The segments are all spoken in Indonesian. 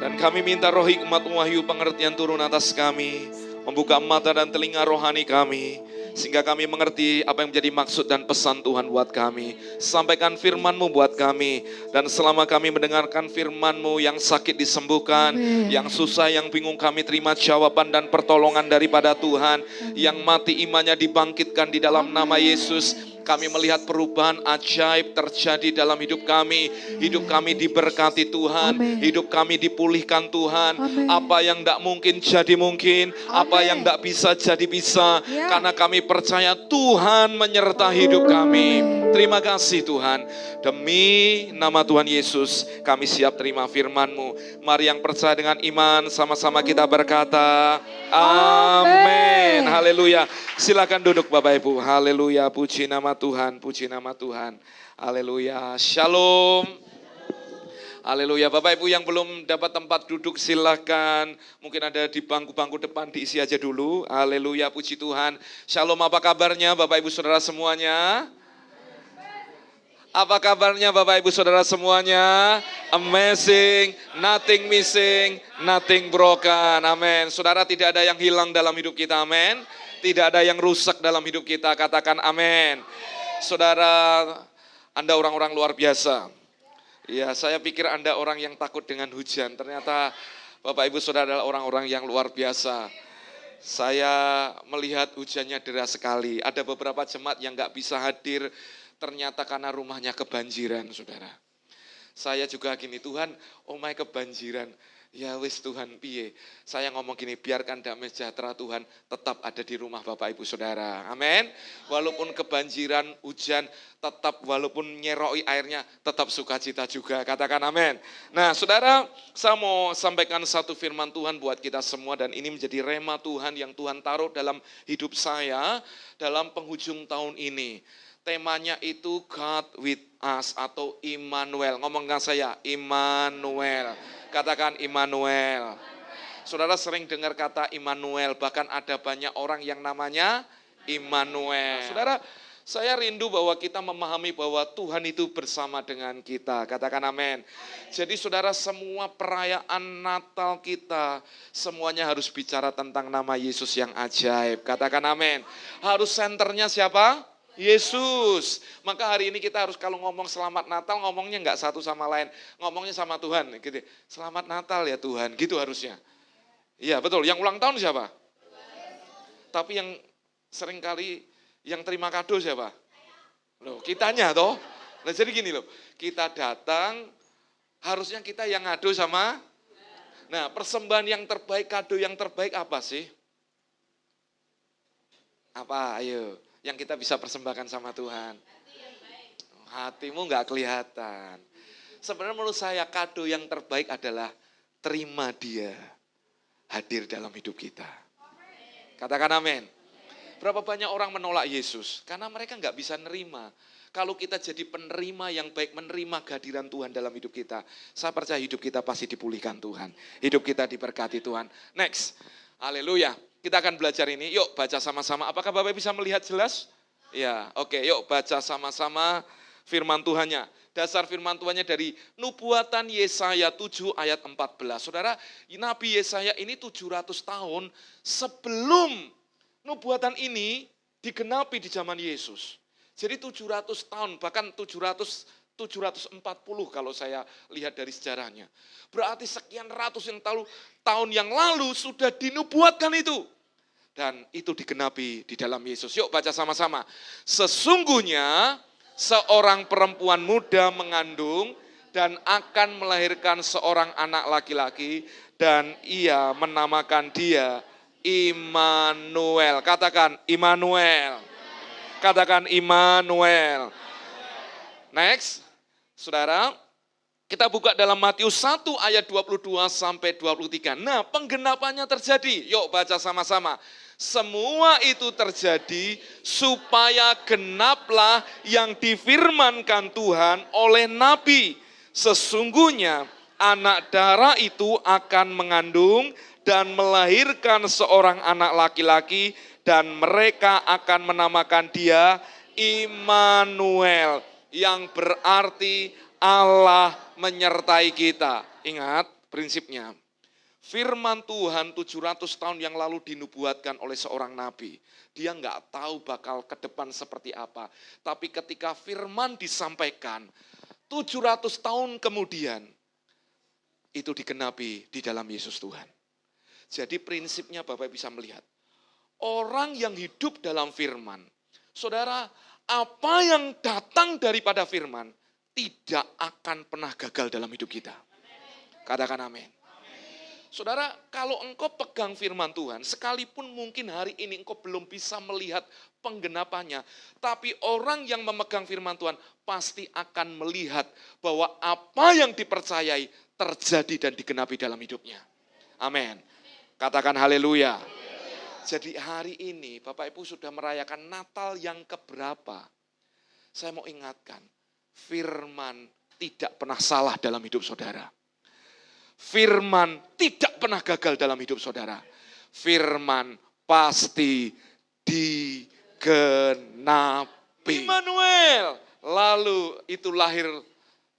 Dan kami minta roh hikmat, wahyu, pengertian turun atas kami. Membuka mata dan telinga rohani kami. Sehingga kami mengerti apa yang menjadi maksud dan pesan Tuhan buat kami. Sampaikan firman-Mu buat kami. Dan selama kami mendengarkan firman-Mu, yang sakit disembuhkan, yang susah, yang bingung, kami terima jawaban dan pertolongan daripada Tuhan. Yang mati imannya dibangkitkan di dalam nama Yesus. Kami melihat perubahan ajaib terjadi dalam hidup kami. Hidup kami diberkati Tuhan. Hidup kami dipulihkan Tuhan. Apa yang tidak mungkin jadi mungkin. Apa yang tidak bisa jadi bisa. Karena kami percaya Tuhan menyertai hidup kami. Terima kasih Tuhan. Demi nama Tuhan Yesus, kami siap terima firman-Mu. Mari yang percaya dengan iman, sama-sama kita berkata, amin. Haleluya. Silakan duduk Bapak Ibu. Haleluya. Puji nama Tuhan. Puji nama Tuhan. Haleluya. Shalom. Haleluya. Bapak Ibu yang belum dapat tempat duduk silakan. Mungkin ada di bangku-bangku depan, diisi aja dulu. Haleluya. Puji Tuhan. Shalom, apa kabarnya Bapak Ibu Saudara semuanya? Apa kabarnya Bapak Ibu Saudara semuanya? Amazing, nothing missing, nothing broken. Amin. Saudara, tidak ada yang hilang dalam hidup kita. Amin. Tidak ada yang rusak dalam hidup kita. Katakan amin. Saudara, Anda orang-orang luar biasa. Ya, saya pikir Anda orang yang takut dengan hujan. Ternyata Bapak Ibu Saudara adalah orang-orang yang luar biasa. Saya melihat hujannya deras sekali. Ada beberapa jemaat yang gak bisa hadir. Ternyata karena rumahnya kebanjiran, saudara. Saya juga gini, Tuhan, oh my kebanjiran. Ya wis Tuhan, piye. Saya ngomong gini, biarkan damai sejahtera Tuhan tetap ada di rumah Bapak Ibu Saudara. Amin. Walaupun kebanjiran, hujan, tetap walaupun nyeroi airnya, tetap sukacita juga. Katakan amin. Nah saudara, saya mau sampaikan satu firman Tuhan buat kita semua. Dan ini menjadi rema Tuhan yang Tuhan taruh dalam hidup saya dalam penghujung tahun ini. Temanya itu God with us atau Immanuel. Ngomongkan saya, Immanuel. Katakan Immanuel. Saudara sering dengar kata Immanuel, bahkan ada banyak orang yang namanya Immanuel. Saudara, saya rindu bahwa kita memahami bahwa Tuhan itu bersama dengan kita. Katakan amin. Jadi saudara, semua perayaan Natal kita, semuanya harus bicara tentang nama Yesus yang ajaib. Katakan amin. Harus senternya siapa? Yesus. Maka hari ini kita harus kalau ngomong selamat Natal, ngomongnya enggak satu sama lain. Ngomongnya sama Tuhan. Gitu. Selamat Natal ya Tuhan. Gitu harusnya. Iya betul. Yang ulang tahun siapa? Tapi yang seringkali yang terima kado siapa? Loh, kitanya toh. Nah jadi gini loh. Kita datang, harusnya kita yang ngado sama. Nah persembahan yang terbaik, kado yang terbaik apa sih? Apa? Ayo. Yang kita bisa persembahkan sama Tuhan. Hatimu nggak kelihatan. Sebenarnya menurut saya kado yang terbaik adalah terima Dia hadir dalam hidup kita. Katakan amin. Berapa banyak orang menolak Yesus? Karena mereka nggak bisa nerima. Kalau kita jadi penerima yang baik, menerima kehadiran Tuhan dalam hidup kita, saya percaya hidup kita pasti dipulihkan Tuhan. Hidup kita diberkati Tuhan. Next. Haleluya. Kita akan belajar ini. Yuk baca sama-sama. Apakah Bapak bisa melihat jelas? Ya, oke. Yuk baca sama-sama firman Tuhannya. Dasar firman Tuhannya dari nubuatan Yesaya 7 ayat 14. Saudara, Nabi Yesaya ini 700 tahun sebelum nubuatan ini digenapi di zaman Yesus. Jadi 700 tahun, bahkan 740 kalau saya lihat dari sejarahnya. Berarti sekian ratus tahun yang lalu sudah dinubuatkan itu. Dan itu digenapi di dalam Yesus. Yuk baca sama-sama. Sesungguhnya seorang perempuan muda mengandung dan akan melahirkan seorang anak laki-laki. Dan ia menamakan dia Immanuel. Katakan Immanuel. Katakan Immanuel. Next, saudara, kita buka dalam Matius 1 ayat 22 sampai 23. Nah, penggenapannya terjadi. Yuk baca sama-sama. Semua itu terjadi supaya genaplah yang difirmankan Tuhan oleh Nabi. Sesungguhnya anak darah itu akan mengandung dan melahirkan seorang anak laki-laki dan mereka akan menamakan dia Immanuel, yang berarti Allah menyertai kita. Ingat, prinsipnya. Firman Tuhan 700 tahun yang lalu dinubuatkan oleh seorang nabi. Dia nggak tahu bakal ke depan seperti apa. Tapi ketika firman disampaikan, 700 tahun kemudian, itu digenapi di dalam Yesus Tuhan. Jadi prinsipnya Bapak bisa melihat. Orang yang hidup dalam firman, saudara, apa yang datang daripada firman, tidak akan pernah gagal dalam hidup kita. Katakan amin. Saudara, kalau engkau pegang firman Tuhan, sekalipun mungkin hari ini engkau belum bisa melihat penggenapannya, tapi orang yang memegang firman Tuhan pasti akan melihat bahwa apa yang dipercayai terjadi dan digenapi dalam hidupnya. Amin. Katakan haleluya. Jadi hari ini Bapak Ibu sudah merayakan Natal yang keberapa? Saya mau ingatkan, firman tidak pernah salah dalam hidup saudara. Firman tidak pernah gagal dalam hidup saudara. Firman pasti digenapi. Immanuel. Lalu itu lahir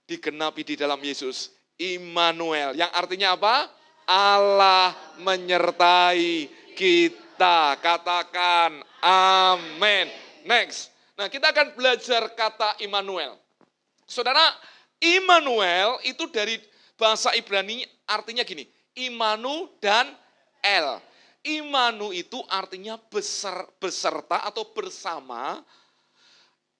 digenapi di dalam Yesus. Immanuel. Yang artinya apa? Allah menyertai kita. Katakan amin. Next. Nah, kita akan belajar kata Immanuel. Saudara, Immanuel itu dari bahasa Ibrani artinya gini, Imanu dan El. Imanu itu artinya beserta atau bersama.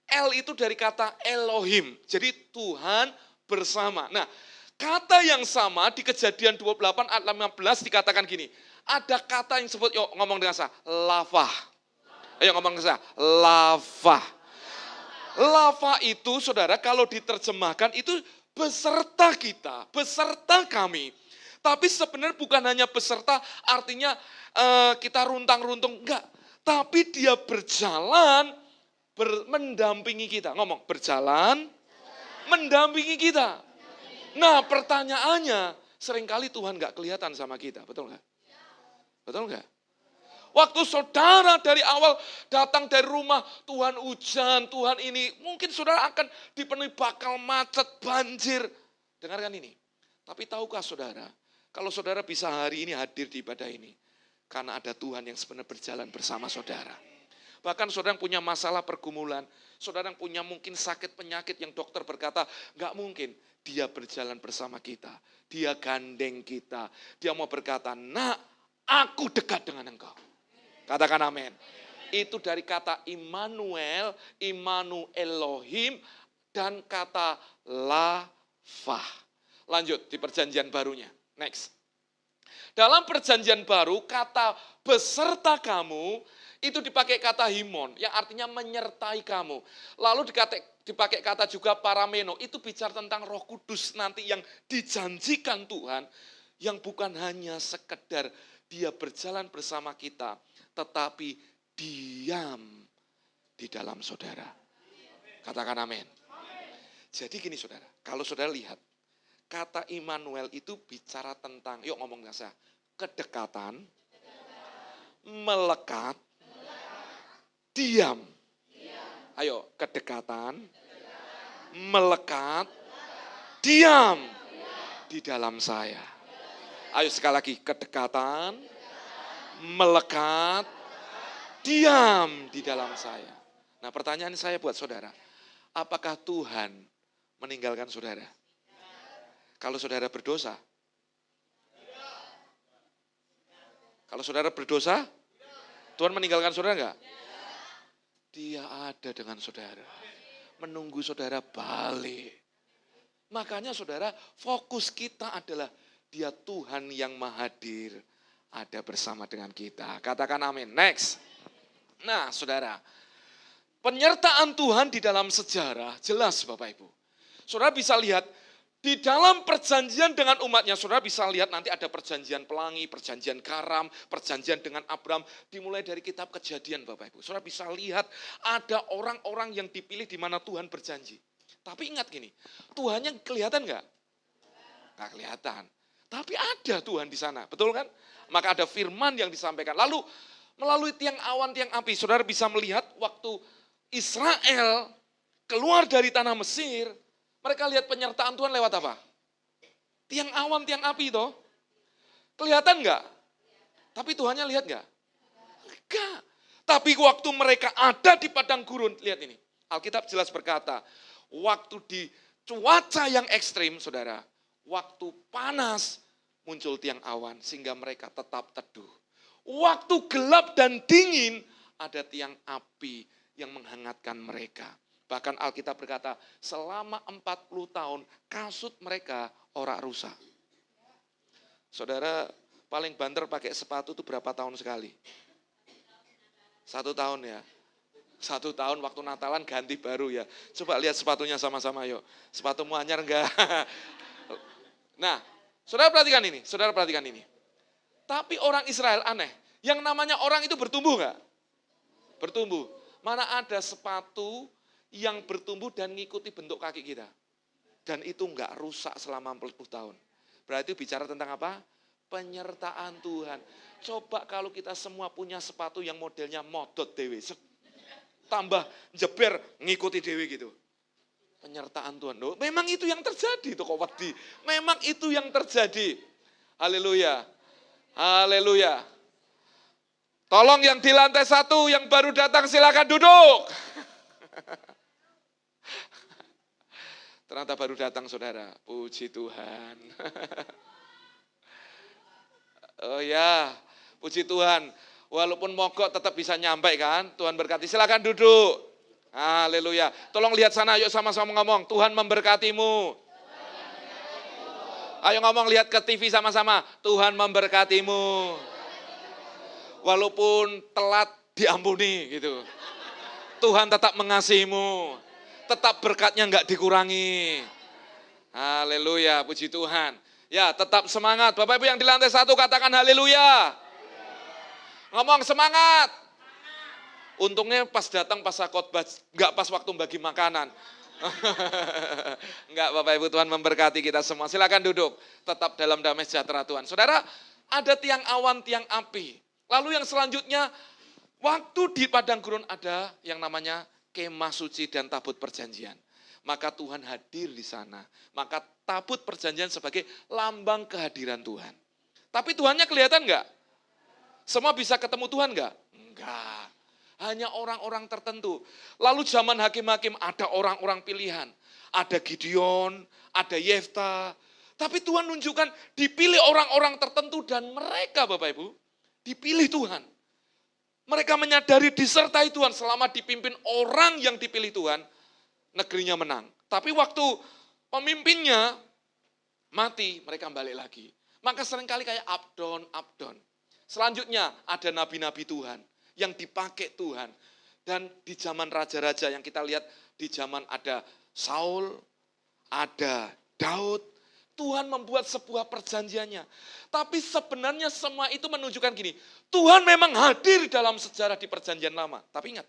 El itu dari kata Elohim, jadi Tuhan bersama. Nah, kata yang sama di Kejadian 28 ayat 15 dikatakan gini, ada kata yang disebut, yuk ngomong dengan saya, lava. Ayo ngomong dengan saya, lava. Lava itu saudara kalau diterjemahkan itu beserta kita, beserta kami. Tapi sebenarnya bukan hanya beserta, artinya kita runtang-runtung, enggak. Tapi dia berjalan, mendampingi kita. Ngomong, berjalan, mendampingi kita. Nah pertanyaannya, seringkali Tuhan enggak kelihatan sama kita, betul enggak? Betul enggak? Waktu saudara dari awal datang dari rumah, Tuhan hujan, Tuhan ini, mungkin saudara akan dipenuhi bakal macet, banjir. Dengarkan ini. Tapi tahukah saudara, kalau saudara bisa hari ini hadir di ibadah ini, karena ada Tuhan yang sebenarnya berjalan bersama saudara. Bahkan saudara yang punya masalah pergumulan, saudara yang punya mungkin sakit penyakit yang dokter berkata, enggak mungkin. Dia berjalan bersama kita, dia gandeng kita. Dia mau berkata, nak, aku dekat dengan engkau. Katakan amin. Itu dari kata Immanuel, Imanu Elohim, dan kata lava. Lanjut di perjanjian barunya. Next. Dalam perjanjian baru, kata beserta kamu, itu dipakai kata himon, yang artinya menyertai kamu. Lalu dipakai kata juga parameno, itu bicara tentang Roh Kudus nanti yang dijanjikan Tuhan, yang bukan hanya sekedar dia berjalan bersama kita, tetapi diam di dalam saudara. Katakan amin. Jadi gini saudara, kalau saudara lihat, kata Immanuel itu bicara tentang, yuk ngomong dengan saya, kedekatan, melekat, diam. Ayo, kedekatan, melekat, diam di dalam saya. Ayo sekali lagi, kedekatan, melekat, diam di dalam saya. Nah pertanyaan saya buat saudara, apakah Tuhan meninggalkan saudara? Kalau saudara berdosa? Kalau saudara berdosa, Tuhan meninggalkan saudara enggak? Dia ada dengan saudara, menunggu saudara balik. Makanya saudara, fokus kita adalah dia Tuhan yang maha hadir, ada bersama dengan kita. Katakan amin. Next. Nah saudara, penyertaan Tuhan di dalam sejarah jelas Bapak Ibu. Saudara bisa lihat, di dalam perjanjian dengan umatnya, saudara bisa lihat nanti ada perjanjian pelangi, perjanjian garam, perjanjian dengan Abraham. Dimulai dari kitab Kejadian Bapak Ibu. Saudara bisa lihat ada orang-orang yang dipilih di mana Tuhan berjanji. Tapi ingat gini, Tuhannya kelihatan enggak? Enggak kelihatan. Tapi ada Tuhan di sana, betul kan? Maka ada firman yang disampaikan. Lalu melalui tiang awan, tiang api, saudara bisa melihat waktu Israel keluar dari tanah Mesir, mereka lihat penyertaan Tuhan lewat apa? Tiang awan, tiang api toh. Kelihatan nggak? Tapi Tuhannya lihat nggak? Enggak. Tapi waktu mereka ada di padang gurun, lihat ini. Alkitab jelas berkata, waktu di cuaca yang ekstrim, saudara, waktu panas muncul tiang awan sehingga mereka tetap teduh. Waktu gelap dan dingin ada tiang api yang menghangatkan mereka. Bahkan Alkitab berkata, selama 40 tahun kasut mereka ora rusak. Saudara, paling banter pakai sepatu itu berapa tahun sekali? 1 tahun ya. 1 tahun waktu Natalan ganti baru ya. Coba lihat sepatunya sama-sama yuk. Sepatumu anyar enggak? Nah, saudara perhatikan ini. Tapi orang Israel aneh. Yang namanya orang itu bertumbuh enggak? Bertumbuh. Mana ada sepatu yang bertumbuh dan ngikuti bentuk kaki kita. Dan itu enggak rusak selama 40 tahun. Berarti bicara tentang apa? Penyertaan Tuhan. Coba kalau kita semua punya sepatu yang modelnya modot dewe. Tambah jeber ngikuti dewe gitu. Penyertaan Tuhan. Loh, memang itu yang terjadi tuh kok wedi. Memang itu yang terjadi. Haleluya. Haleluya. Tolong yang di lantai 1 yang baru datang silakan duduk. Ternyata baru datang saudara. Puji Tuhan. Oh ya, puji Tuhan. Walaupun mogok tetap bisa nyampe kan. Tuhan berkati. Silakan duduk. Haleluya. Tolong lihat sana, yuk sama-sama ngomong. Tuhan memberkatimu. Ayo ngomong, lihat ke TV sama-sama. Tuhan memberkatimu. Walaupun telat diampuni gitu. Tuhan tetap mengasihimu. Tetap berkatnya enggak dikurangi. Haleluya, puji Tuhan. Ya, tetap semangat. Bapak Ibu yang di lantai 1 katakan haleluya. Ngomong semangat. Untungnya pas datang pas khotbah, enggak pas waktu bagi makanan. Enggak, Bapak Ibu, Tuhan memberkati kita semua. Silakan duduk. Tetap dalam damai sejahtera Tuhan. Saudara, ada tiang awan, tiang api. Lalu yang selanjutnya, waktu di padang gurun ada yang namanya kemah suci dan tabut perjanjian. Maka Tuhan hadir di sana. Maka tabut perjanjian sebagai lambang kehadiran Tuhan. Tapi Tuhannya kelihatan enggak? Semua bisa ketemu Tuhan enggak? Enggak. Hanya orang-orang tertentu. Lalu zaman hakim-hakim ada orang-orang pilihan. Ada Gideon, ada Yefta. Tapi Tuhan nunjukkan dipilih orang-orang tertentu dan mereka Bapak Ibu dipilih Tuhan. Mereka menyadari disertai Tuhan selama dipimpin orang yang dipilih Tuhan, negerinya menang. Tapi waktu pemimpinnya mati, mereka balik lagi. Maka seringkali kayak up down. Selanjutnya ada nabi-nabi Tuhan yang dipakai Tuhan. Dan di zaman raja-raja yang kita lihat, di zaman ada Saul, ada Daud, Tuhan membuat sebuah perjanjiannya. Tapi sebenarnya semua itu menunjukkan gini, Tuhan memang hadir dalam sejarah di perjanjian lama. Tapi ingat,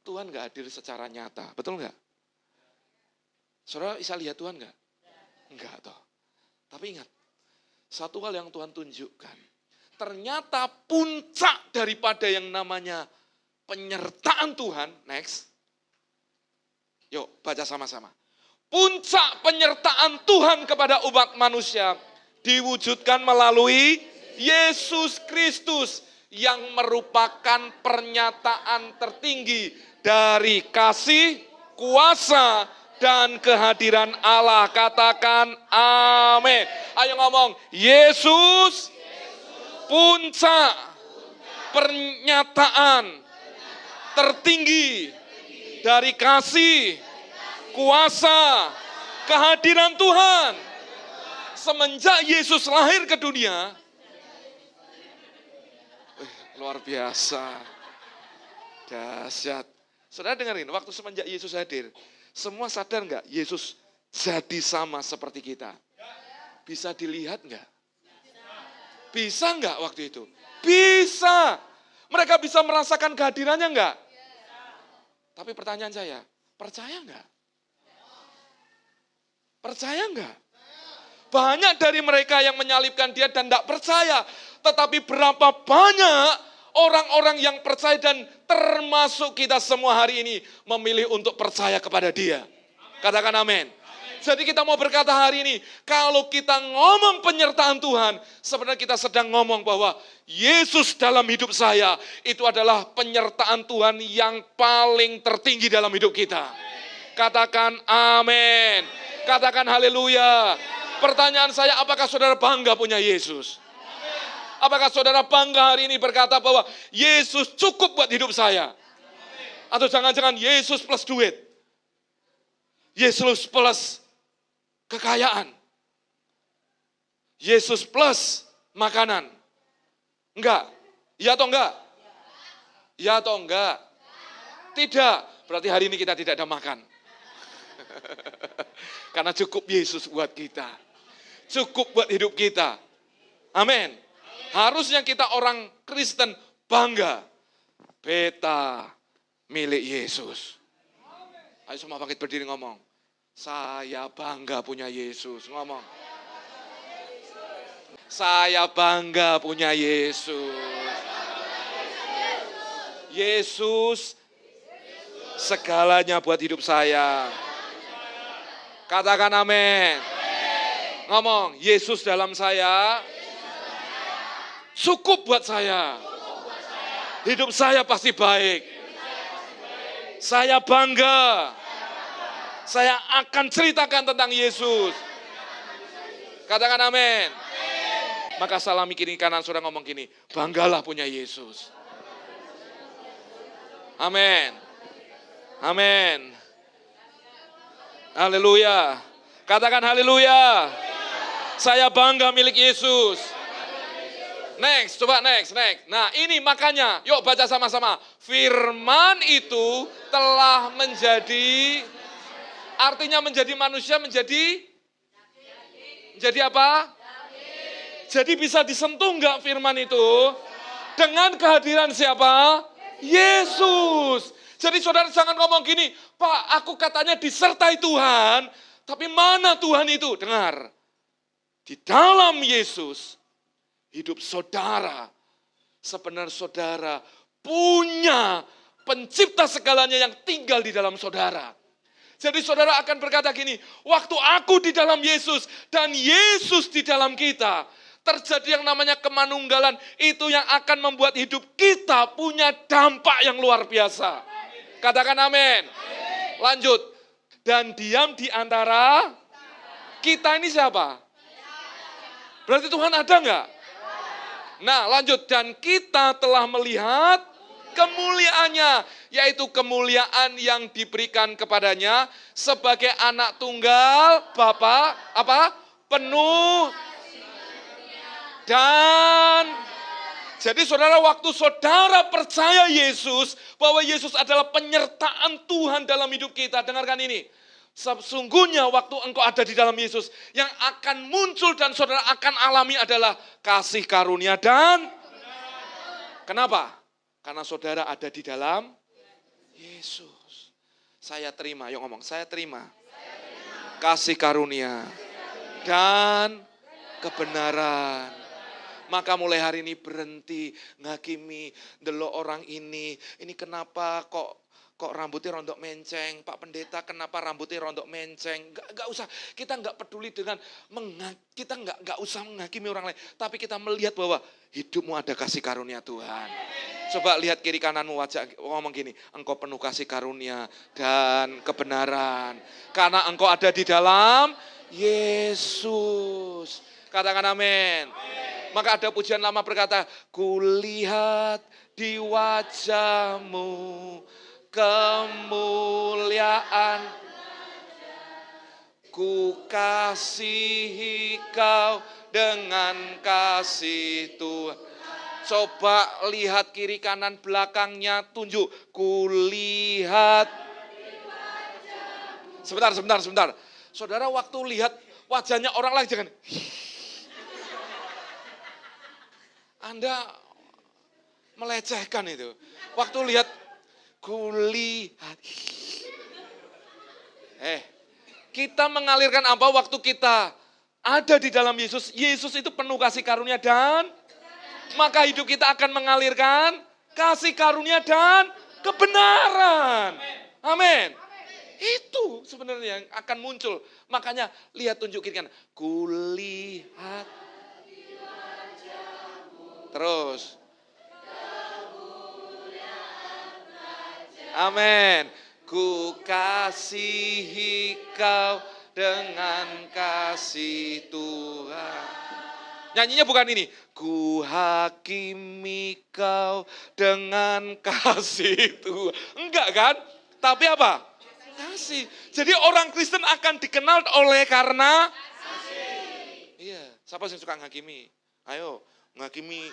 Tuhan gak hadir secara nyata, betul gak? Saudara bisa lihat Tuhan gak? Enggak toh. Tapi ingat, satu hal yang Tuhan tunjukkan, ternyata puncak daripada yang namanya penyertaan Tuhan, next. Yuk baca sama-sama. Puncak penyertaan Tuhan kepada umat manusia diwujudkan melalui Yesus Kristus yang merupakan pernyataan tertinggi dari kasih, kuasa, dan kehadiran Allah. Katakan amin. Ayo ngomong, Yesus puncak pernyataan tertinggi dari kasih, kuasa, kehadiran Tuhan. Semenjak Yesus lahir ke dunia, luar biasa, dahsyat. Saudara dengerin, waktu semenjak Yesus hadir, semua sadar nggak? Yesus jadi sama seperti kita. Bisa dilihat nggak? Bisa nggak waktu itu? Bisa. Mereka bisa merasakan kehadirannya nggak? Tapi pertanyaan saya, percaya nggak? Percaya nggak? Banyak dari mereka yang menyalibkan dia dan tidak percaya. Tetapi berapa banyak orang-orang yang percaya dan termasuk kita semua hari ini memilih untuk percaya kepada dia. Katakan amin. Jadi kita mau berkata hari ini, kalau kita ngomong penyertaan Tuhan, sebenarnya kita sedang ngomong bahwa Yesus dalam hidup saya, itu adalah penyertaan Tuhan yang paling tertinggi dalam hidup kita. Katakan amin. Katakan haleluya. Pertanyaan saya, apakah saudara bangga punya Yesus? Apakah saudara bangga hari ini berkata bahwa Yesus cukup buat hidup saya? Atau jangan-jangan Yesus plus duit? Yesus plus kekayaan? Yesus plus makanan? Enggak? Ya atau enggak? Ya atau enggak? Tidak. Berarti hari ini kita tidak ada makan. Karena cukup Yesus buat kita. Cukup buat hidup kita. Amin. Harusnya kita orang Kristen bangga. Beta milik Yesus. Ayo semua bangkit berdiri ngomong. Saya bangga punya Yesus. Ngomong. Saya bangga punya Yesus. Yesus segalanya buat hidup saya. Katakan amin. Ngomong, Yesus dalam saya cukup buat saya. Hidup saya pasti baik. Saya bangga. Saya akan ceritakan tentang Yesus. Katakan amin. Maka salami kiri kanan saudara ngomong gini, banggalah punya Yesus. Amin. Amin. Haleluya. Katakan haleluya. Saya bangga milik Yesus. Next, coba next. Nah ini makanya, yuk baca sama-sama. Firman itu telah menjadi, artinya menjadi manusia, menjadi apa? Jadi bisa disentuh enggak firman itu? Dengan kehadiran siapa? Yesus. Jadi saudara jangan ngomong gini, Pak aku katanya disertai Tuhan, tapi mana Tuhan itu? Dengar, di dalam Yesus, hidup saudara, sebenarnya saudara punya pencipta segalanya yang tinggal di dalam saudara. Jadi saudara akan berkata gini, waktu aku di dalam Yesus dan Yesus di dalam kita, terjadi yang namanya kemanunggalan, itu yang akan membuat hidup kita punya dampak yang luar biasa. Katakan amin. Lanjut. Dan diam di antara kita ini siapa? Berarti Tuhan ada enggak? Nah lanjut, dan kita telah melihat kemuliaannya, yaitu kemuliaan yang diberikan kepadanya sebagai anak tunggal Bapa, apa? Penuh dan jadi saudara, waktu saudara percaya Yesus, bahwa Yesus adalah penyertaan Tuhan dalam hidup kita, dengarkan ini. Sesungguhnya waktu engkau ada di dalam Yesus, yang akan muncul dan saudara akan alami adalah kasih karunia dan kenapa? Karena saudara ada di dalam Yesus. Saya terima, yuk ngomong, saya terima. Kasih karunia dan kebenaran. Maka mulai hari ini berhenti ngakimi, delok orang ini kenapa kok rambutnya rondok menceng, Pak Pendeta kenapa rambutnya rondok menceng, gak usah, kita gak peduli dengan, kita gak usah menghakimi orang lain, tapi kita melihat bahwa hidupmu ada kasih karunia Tuhan. Coba lihat kiri kananmu, wajah ngomong gini, engkau penuh kasih karunia dan kebenaran, karena engkau ada di dalam Yesus. Katakan amin. Maka ada pujian lama berkata, kulihat di wajahmu kemuliaan, ku kasihi kau dengan kasih Tuhan. Coba lihat kiri kanan belakangnya, tunjuk, kulihat. Sebentar. Saudara waktu lihat wajahnya orang lain jangan. Anda melecehkan itu. Waktu lihat, kulihat. Kita mengalirkan apa waktu kita ada di dalam Yesus? Yesus itu penuh kasih karunia dan maka hidup kita akan mengalirkan kasih karunia dan kebenaran. Amin. Itu sebenarnya yang akan muncul. Makanya lihat tunjuk kiri kanan. Kulihat. Terus. Amin. Ku kasihi kau dengan kasih Tuhan. Nyanyinya bukan ini. Ku hakimi kau dengan kasih Tuhan. Enggak kan? Tapi apa? Kasih. Jadi orang Kristen akan dikenal oleh karena kasih. Iya. Siapa yang suka ngakimi? Ayo, ngakimi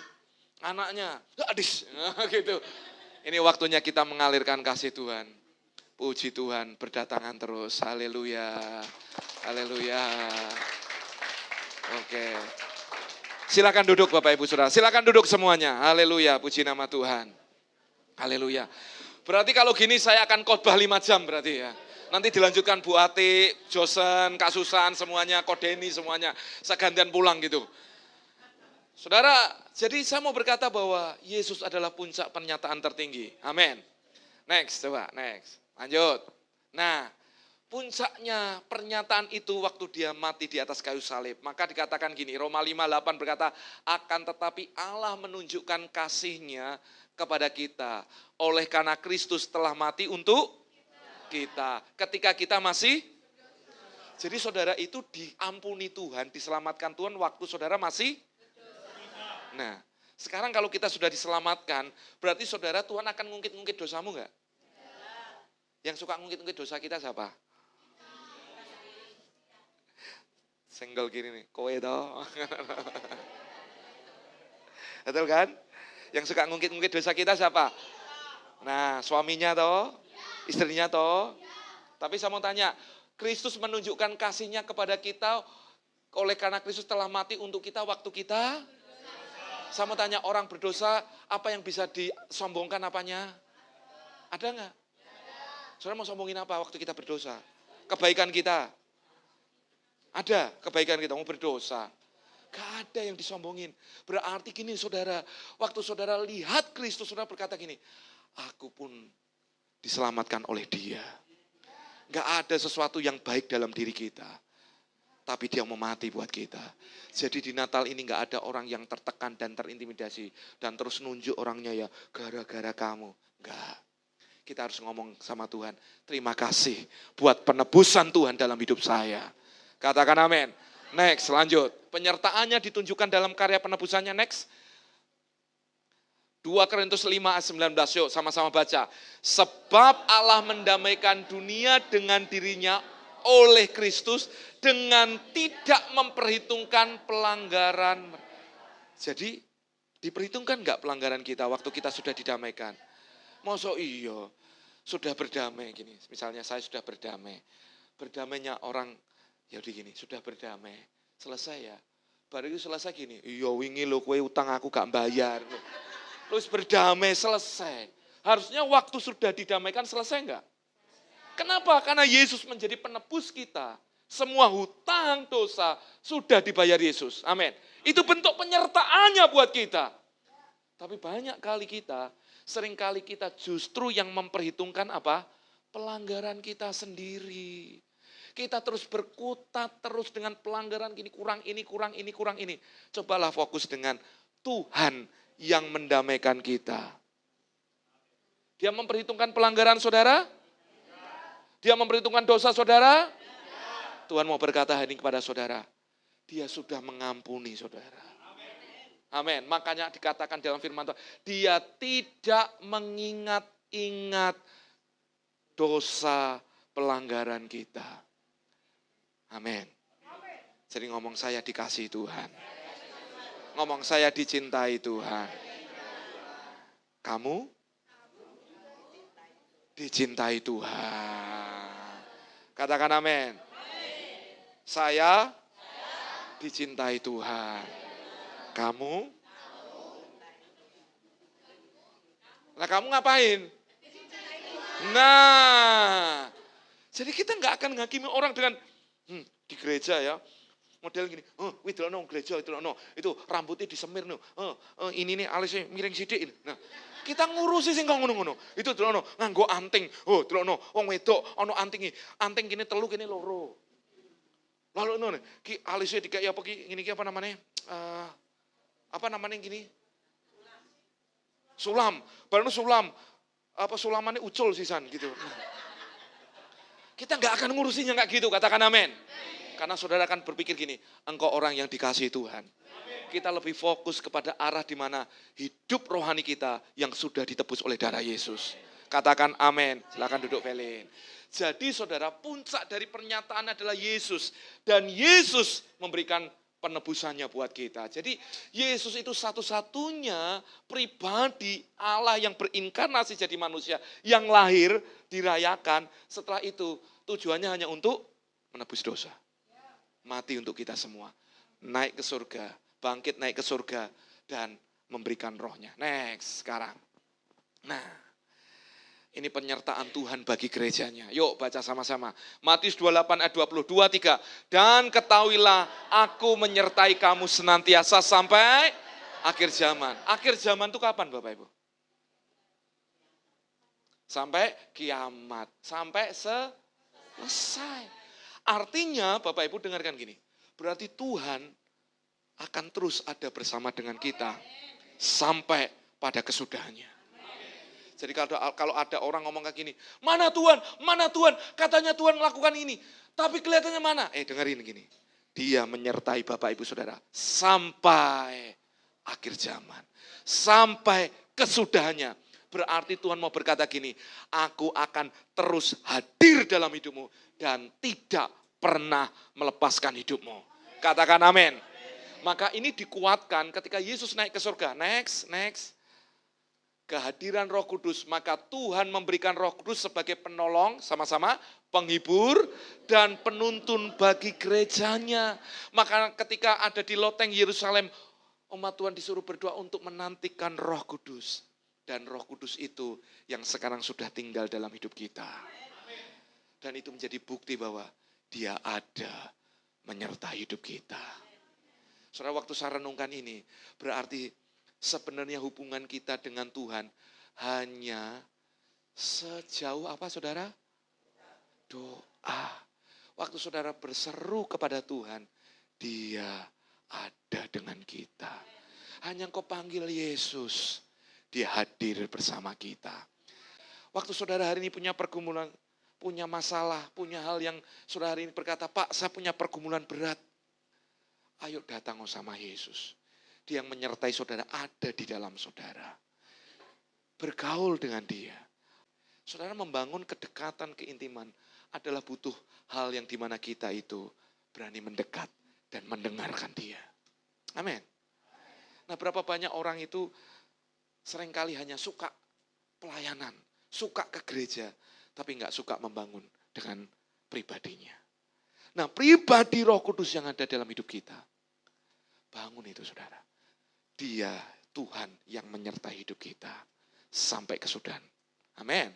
anaknya. Adis. Gitu. Ini waktunya kita mengalirkan kasih Tuhan. Puji Tuhan, berdatangan terus. Haleluya. Haleluya. Oke. Silakan duduk Bapak Ibu Saudara. Silakan duduk semuanya. Haleluya, puji nama Tuhan. Haleluya. Berarti kalau gini saya akan khotbah 5 jam berarti ya. Nanti dilanjutkan Bu Ati, Josen, Kak Susan, semuanya, Kodeni semuanya. Saya gantian pulang gitu. Saudara, jadi saya mau berkata bahwa Yesus adalah puncak pernyataan tertinggi. Amin. Next, coba, next. Lanjut. Nah, puncaknya pernyataan itu waktu dia mati di atas kayu salib. Maka dikatakan gini, Roma 5:8 berkata, akan tetapi Allah menunjukkan kasih-Nya kepada kita. Oleh karena Kristus telah mati untuk kita. Ketika kita masih, jadi saudara itu diampuni Tuhan, diselamatkan Tuhan waktu saudara masih. Nah, sekarang kalau kita sudah diselamatkan, berarti saudara Tuhan akan ngungkit-ngungkit dosamu enggak? Yang suka ngungkit-ngungkit dosa kita siapa? Senggol kiri nih, kowe toh. Betul kan? Yang suka ngungkit-ngungkit dosa kita siapa? Nah, suaminya toh, istrinya toh. Tapi saya mau tanya, Kristus menunjukkan kasih-Nya kepada kita oleh karena Kristus telah mati untuk kita waktu kita. Saya mau tanya, orang berdosa apa yang bisa disombongkan apanya? Ada enggak? Saudara mau sombongin apa waktu kita berdosa? Kebaikan kita. Ada kebaikan kita, mau berdosa. Gak ada yang disombongin. Berarti gini saudara, waktu saudara lihat Kristus, saudara berkata gini, aku pun diselamatkan oleh Dia. Gak ada sesuatu yang baik dalam diri kita. Tapi Dia mau mati buat kita. Jadi di Natal ini gak ada orang yang tertekan dan terintimidasi. Dan terus nunjuk orangnya ya, gara-gara kamu. Enggak. Kita harus ngomong sama Tuhan, terima kasih buat penebusan Tuhan dalam hidup saya. Katakan amin. Next, lanjut. Penyertaannya ditunjukkan dalam karya penebusannya, next. 2 Korintus 5 ayat 19, yuk sama-sama baca. Sebab Allah mendamaikan dunia dengan dirinya oleh Kristus dengan tidak memperhitungkan pelanggaran. Jadi, diperhitungkan enggak pelanggaran kita waktu kita sudah didamaikan? Masa iya, sudah berdamai gini. Misalnya saya sudah berdamai. Berdamainya orang, ya udah gini, sudah berdamai. Selesai ya. Baru itu selesai gini, iya wingi lo kue utang aku gak bayar. Terus berdamai, selesai. Harusnya waktu sudah didamaikan selesai enggak? Kenapa? Karena Yesus menjadi penebus kita. Semua hutang dosa sudah dibayar Yesus. Amin. Itu bentuk penyertaannya buat kita. Tapi banyak kali kita, seringkali kita justru yang memperhitungkan apa? Pelanggaran kita sendiri. Kita terus berkutat terus dengan pelanggaran gini, kurang ini, kurang ini, kurang ini. Cobalah fokus dengan Tuhan yang mendamaikan kita. Dia memperhitungkan pelanggaran saudara? Dia memperhitungkan dosa saudara? Tuhan mau berkata hari ini kepada saudara, Dia sudah mengampuni saudara. Amin. Makanya dikatakan dalam firman Tuhan, Dia tidak mengingat-ingat dosa pelanggaran kita. Amin. Jadi ngomong saya dikasihi Tuhan. Ngomong saya dicintai Tuhan. Kamu dicintai Tuhan. Katakan amin. Saya dicintai Tuhan. Kamu? Nah kamu ngapain? Nah, jadi kita nggak akan menghakimi orang dengan di gereja ya, Model gini, wih delokno gereja delokno, itu rambutnya disemir no, ini nih alisnya miring sithik. Nah, kita ngurusi sing kok ngono-ngono. Itu delokno nganggo anting. Delokno wong wedok ana antingi. Anting kene 3 kene 2. Lalu ngono, ki alisnya dikai apa ki ngene ki apa namanya? Apa namanya gini? Sulam. Baru sulam. Apa sulamannya ucul sisan gitu. Kita nggak akan ngurusinya nggak gitu, katakan amin. Karena saudara akan berpikir gini, engkau orang yang dikasihi Tuhan. Kita lebih fokus kepada arah di mana hidup rohani kita yang sudah ditebus oleh darah Yesus. Katakan amin. Silakan duduk Pelin. Jadi saudara, puncak dari pernyataan adalah Yesus. Dan Yesus memberikan penebusannya buat kita. Jadi Yesus itu satu-satunya pribadi Allah yang berinkarnasi jadi manusia. Yang lahir, dirayakan. Setelah itu tujuannya hanya untuk menebus dosa. Mati untuk kita semua. Naik ke surga, bangkit naik ke surga. Dan memberikan rohnya. Next sekarang. Nah. Ini penyertaan Tuhan bagi gerejanya. Yuk baca sama-sama. Matius 28 ayat 22, 3. Dan ketahuilah aku menyertai kamu senantiasa sampai akhir zaman. Akhir zaman itu kapan Bapak Ibu? Sampai kiamat. Sampai selesai. Artinya Bapak Ibu dengarkan gini. Berarti Tuhan akan terus ada bersama dengan kita. Sampai pada kesudahannya. Jadi kalau ada orang ngomong kayak gini, mana Tuhan, katanya Tuhan melakukan ini. Tapi kelihatannya mana? Dengerin gini. Dia menyertai Bapak Ibu Saudara sampai akhir zaman. Sampai kesudahannya. Berarti Tuhan mau berkata gini, aku akan terus hadir dalam hidupmu dan tidak pernah melepaskan hidupmu. Katakan amin. Maka ini dikuatkan ketika Yesus naik ke surga. Next. Kehadiran Roh Kudus, maka Tuhan memberikan Roh Kudus sebagai penolong, sama-sama penghibur dan penuntun bagi gerejanya. Maka ketika ada di loteng Yerusalem, umat Tuhan disuruh berdoa untuk menantikan Roh Kudus. Dan Roh Kudus itu yang sekarang sudah tinggal dalam hidup kita. Dan itu menjadi bukti bahwa Dia ada menyertai hidup kita. Saudara, waktu saya renungkan ini, berarti sebenarnya hubungan kita dengan Tuhan hanya sejauh apa saudara? Doa. Waktu saudara berseru kepada Tuhan, Dia ada dengan kita. Hanya engkau panggil Yesus, Dia hadir bersama kita. Waktu saudara hari ini punya pergumulan, punya masalah, punya hal yang saudara hari ini berkata, Pak saya punya pergumulan berat. Ayo datang sama Yesus. Dia yang menyertai saudara ada di dalam saudara. Bergaul dengan Dia. Saudara membangun kedekatan, keintiman adalah butuh hal yang dimana kita itu berani mendekat dan mendengarkan Dia. Amin. Nah berapa banyak orang itu seringkali hanya suka pelayanan, suka ke gereja, tapi nggak suka membangun dengan pribadinya. Nah pribadi Roh Kudus yang ada dalam hidup kita, bangun itu saudara. Dia Tuhan yang menyertai hidup kita sampai kesudahan. Amin.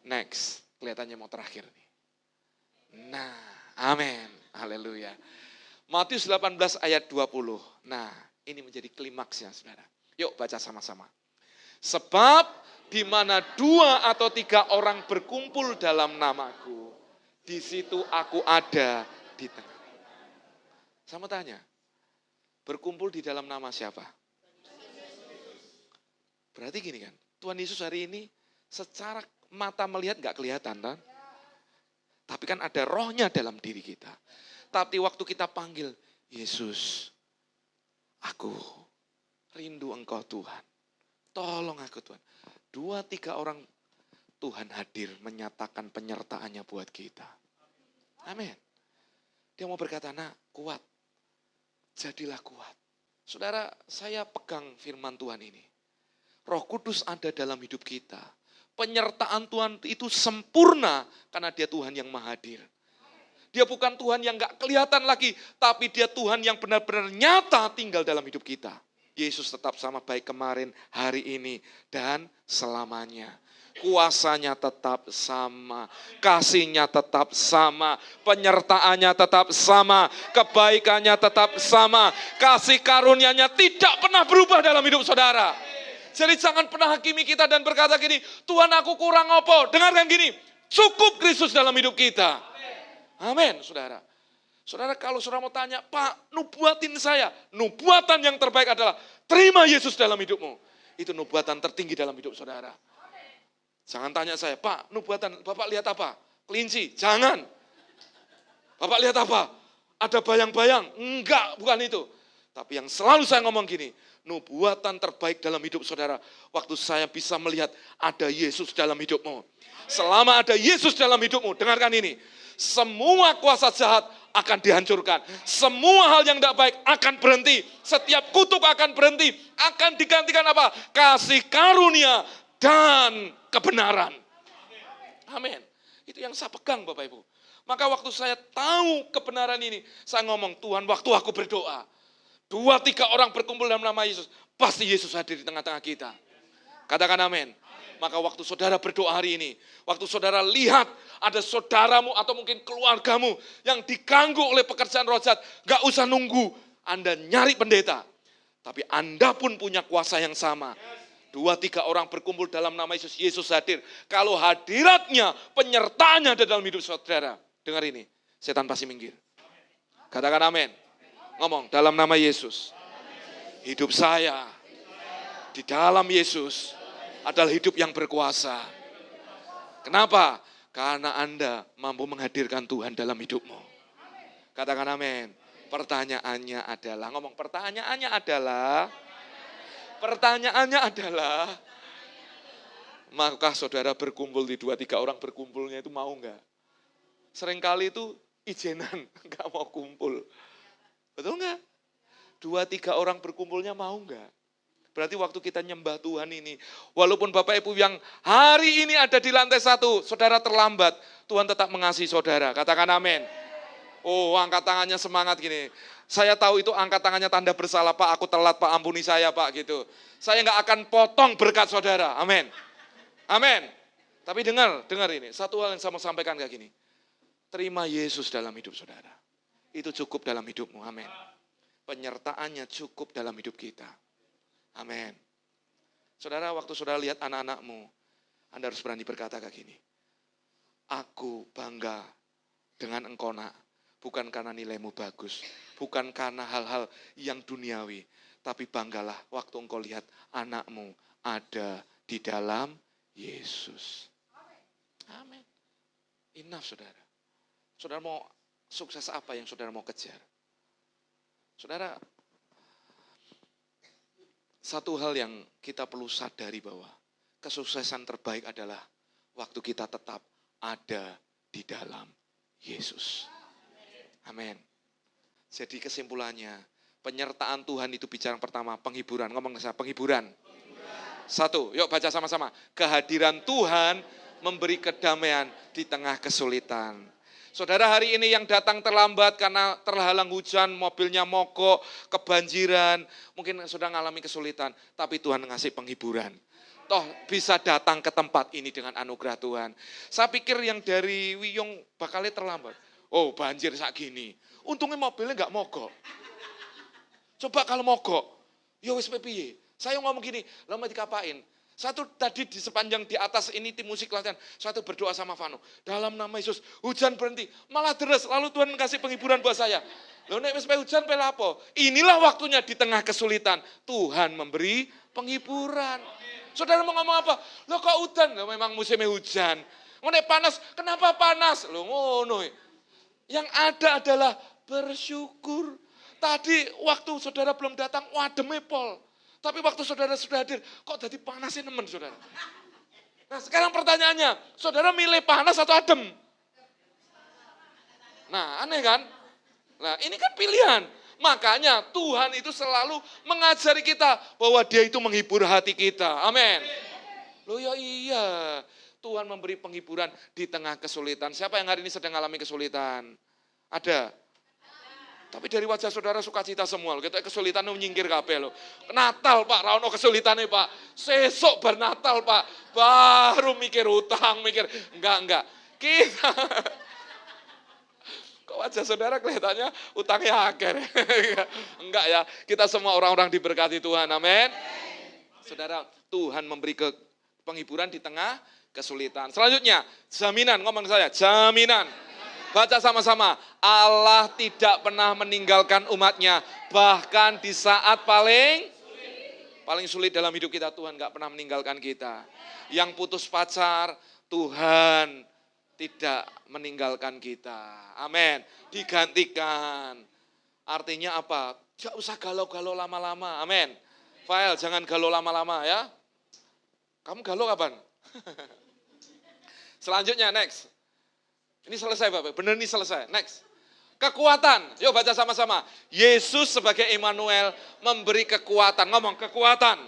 Next, kelihatannya mau terakhir nih. Nah, amin. Haleluya. Matius 18 ayat 20. Nah, ini menjadi klimaksnya saudara. Yuk baca sama-sama. Sebab di mana 2 atau 3 orang berkumpul dalam namaku, di situ aku ada di tengah. Sama tanya. Berkumpul di dalam nama siapa? Berarti gini kan, Tuhan Yesus hari ini secara mata melihat gak kelihatan kan? Tapi kan ada rohnya dalam diri kita. Tapi waktu kita panggil, Yesus, aku rindu engkau Tuhan. Tolong aku Tuhan. 2-3 orang Tuhan hadir menyatakan penyertaannya buat kita. Amin. Dia mau berkata, nak kuat. Jadilah kuat. Saudara, saya pegang firman Tuhan ini. Roh Kudus ada dalam hidup kita. Penyertaan Tuhan itu sempurna karena Dia Tuhan yang maha hadir. Dia bukan Tuhan yang gak kelihatan lagi, tapi Dia Tuhan yang benar-benar nyata tinggal dalam hidup kita. Yesus tetap sama baik kemarin, hari ini, dan selamanya. kuasanya tetap sama, kasihnya tetap sama, penyertaannya tetap sama, kebaikannya tetap sama, kasih karunia-Nya tidak pernah berubah dalam hidup saudara. Jadi jangan pernah hakimi kita dan berkata gini, Tuhan aku kurang apa? Dengarkan gini, cukup Kristus dalam hidup kita. Amin, saudara. Saudara kalau saudara mau tanya, Pak, nubuatin saya. Nubuatan yang terbaik adalah terima Yesus dalam hidupmu. Itu nubuatan tertinggi dalam hidup saudara. Jangan tanya saya, Pak, nubuatan, Bapak lihat apa? Kelinci, jangan. Bapak lihat apa? Ada bayang-bayang? Enggak, bukan itu. Tapi yang selalu saya ngomong gini, nubuatan terbaik dalam hidup saudara, waktu saya bisa melihat ada Yesus dalam hidupmu. Selama ada Yesus dalam hidupmu, dengarkan ini, semua kuasa jahat akan dihancurkan. Semua hal yang tidak baik akan berhenti. Setiap kutuk akan berhenti. Akan digantikan apa? Kasih karunia dan kebenaran. Amin. Itu yang saya pegang Bapak Ibu. Maka waktu saya tahu kebenaran ini, saya ngomong, Tuhan waktu aku berdoa, 2-3 orang berkumpul dalam nama Yesus, pasti Yesus hadir di tengah-tengah kita. Katakan amin. Maka waktu saudara berdoa hari ini, waktu saudara lihat ada saudaramu atau mungkin keluargamu yang diganggu oleh pekerjaan roh jahat, gak usah nunggu Anda nyari pendeta. Tapi Anda pun punya kuasa yang sama. 2-3 orang berkumpul dalam nama Yesus, Yesus hadir. Kalau hadiratnya, penyertaannya ada dalam hidup saudara. Dengar ini, setan pasti minggir. Katakan amin. Ngomong, dalam nama Yesus, hidup saya di dalam Yesus adalah hidup yang berkuasa. Kenapa? Karena Anda mampu menghadirkan Tuhan dalam hidupmu. Katakan amin. Pertanyaannya adalah, ngomong, pertanyaannya adalah, maka saudara berkumpul di 2-3 orang berkumpulnya itu mau enggak? Seringkali itu ijenan, enggak mau kumpul. Betul enggak? 2-3 orang berkumpulnya mau enggak? Berarti waktu kita nyembah Tuhan ini, walaupun Bapak Ibu yang hari ini ada di lantai 1, saudara terlambat, Tuhan tetap mengasihi saudara. Katakan amin. Oh, angkat tangannya semangat gini. Saya tahu itu angkat tangannya tanda bersalah, Pak, aku telat, Pak, ampuni saya, Pak, gitu. Saya nggak akan potong berkat saudara. Amin. Amin. Tapi dengar ini. Satu hal yang saya mau sampaikan kayak gini. Terima Yesus dalam hidup saudara. Itu cukup dalam hidupmu. Amin. Penyertaannya cukup dalam hidup kita. Amin. Saudara, waktu saudara lihat anak-anakmu, Anda harus berani berkata kayak gini. Aku bangga dengan engkau nak. Bukan karena nilaimu bagus. Bukan karena hal-hal yang duniawi. Tapi banggalah waktu engkau lihat anakmu ada di dalam Yesus. Amin. Enough saudara. Saudara mau sukses apa yang saudara mau kejar? Saudara, satu hal yang kita perlu sadari bahwa kesuksesan terbaik adalah waktu kita tetap ada di dalam Yesus. Amin. Jadi kesimpulannya, penyertaan Tuhan itu bicara pertama, penghiburan. Ngomong ke saya, penghiburan. 1, yuk baca sama-sama. Kehadiran Tuhan memberi kedamaian di tengah kesulitan. Saudara, hari ini yang datang terlambat karena terhalang hujan, mobilnya mogok, kebanjiran, mungkin sudah mengalami kesulitan, tapi Tuhan ngasih penghiburan. Toh bisa datang ke tempat ini dengan anugerah Tuhan. Saya pikir yang dari Wiyung bakalnya terlambat. Oh, banjir saat gini. Untungnya mobilnya enggak mogok. Coba kalau mogok, ya wis piye. Saya ngomong gini, lama dikapain. Satu tadi di sepanjang di atas ini tim musik latihan, satu berdoa sama Vano. Dalam nama Yesus, hujan berhenti. Malah deres, lalu Tuhan kasih penghiburan buat saya. Loh nek wis hujan pe lapo? Inilah waktunya di tengah kesulitan Tuhan memberi penghiburan. Saudara mau ngomong apa? Loh kok hujan? Loh memang musimnya hujan. Nek panas, kenapa panas? Loh ngono. Yang ada adalah bersyukur. Tadi waktu saudara belum datang, wademe pol. Tapi waktu saudara sudah hadir, kok jadi panasnya nemen saudara. Nah sekarang pertanyaannya, saudara milih panas atau adem? Nah aneh kan? Nah ini kan pilihan. Makanya Tuhan itu selalu mengajari kita bahwa Dia itu menghibur hati kita. Amin. Loh ya iya. Tuhan memberi penghiburan di tengah kesulitan. Siapa yang hari ini sedang mengalami kesulitan? Ada? Tapi dari wajah saudara sukacita semua. Kita kesulitan menyingkir kabeh loh. Natal Pak, ra ono kesulitannya Pak. Sesok bernatal Pak, baru mikir utang, mikir enggak. Kita kok wajah saudara kelihatannya utangnya akeh. Enggak ya, kita semua orang-orang diberkati Tuhan. Amin. Saudara, Tuhan memberi penghiburan di tengah kesulitan. Selanjutnya, jaminan, ngomong saya, jaminan. Baca sama-sama, Allah tidak pernah meninggalkan umatnya, bahkan di saat paling sulit dalam hidup kita, Tuhan gak pernah meninggalkan kita. Yang putus pacar, Tuhan tidak meninggalkan kita. Amin. Digantikan. Artinya apa? Gak usah galau-galau lama-lama. Amin. Fail, jangan galau lama-lama ya. Kamu galau kapan? Selanjutnya, next. Ini selesai Bapak, benar ini selesai. Next. Kekuatan, yuk baca sama-sama. Yesus sebagai Immanuel memberi kekuatan. Ngomong, kekuatan.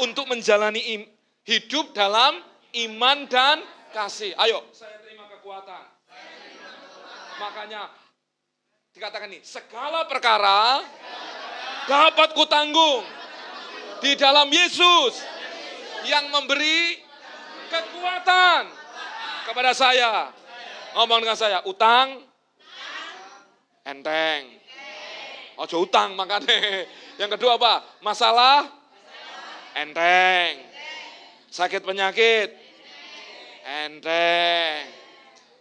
Untuk menjalani hidup dalam iman dan kasih. Ayo, saya terima kekuatan. Makanya dikatakan nih, segala perkara dapat kutanggung di dalam Yesus yang memberi kekuatan kepada saya. Ngomong dengan saya, utang enteng. Ojo utang makanya. Yang kedua apa? Masalah enteng. Sakit penyakit enteng.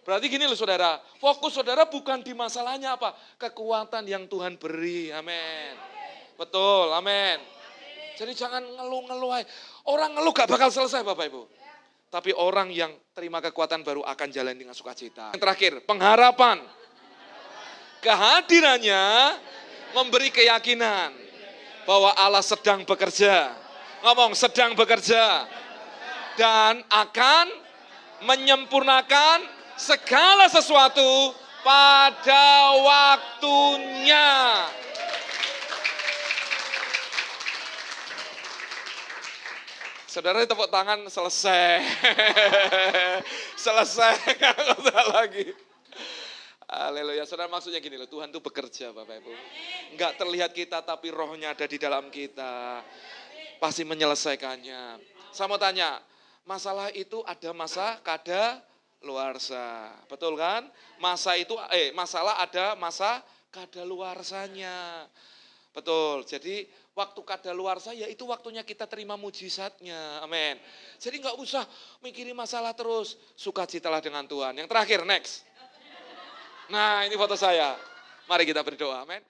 Berarti gini loh saudara, fokus saudara bukan di masalahnya apa? Kekuatan yang Tuhan beri, amin. Betul, amin. Jadi jangan ngeluh-ngeluh. Orang ngeluh gak bakal selesai Bapak Ibu. Tapi orang yang terima kekuatan baru akan jalan dengan sukacita. Yang terakhir, pengharapan. Kehadirannya memberi keyakinan bahwa Allah sedang bekerja. Ngomong, sedang bekerja. Dan akan menyempurnakan segala sesuatu pada waktunya. Saudara tepuk tangan, selesai. Selesai, nggak usah lagi. Haleluya, saudara maksudnya gini loh, Tuhan itu bekerja Bapak Ibu. Enggak terlihat kita tapi rohnya ada di dalam kita. Pasti menyelesaikannya. Saya mau tanya, masalah itu ada masa kadaluarsa. Betul kan? Masalah ada masa kadaluarsanya. Betul, jadi waktu kadaluarsa ya itu waktunya kita terima mujizatnya, amin. Jadi nggak usah mikirin masalah terus, sukacitalah dengan Tuhan. Yang terakhir, next. Nah ini foto saya, mari kita berdoa, amin.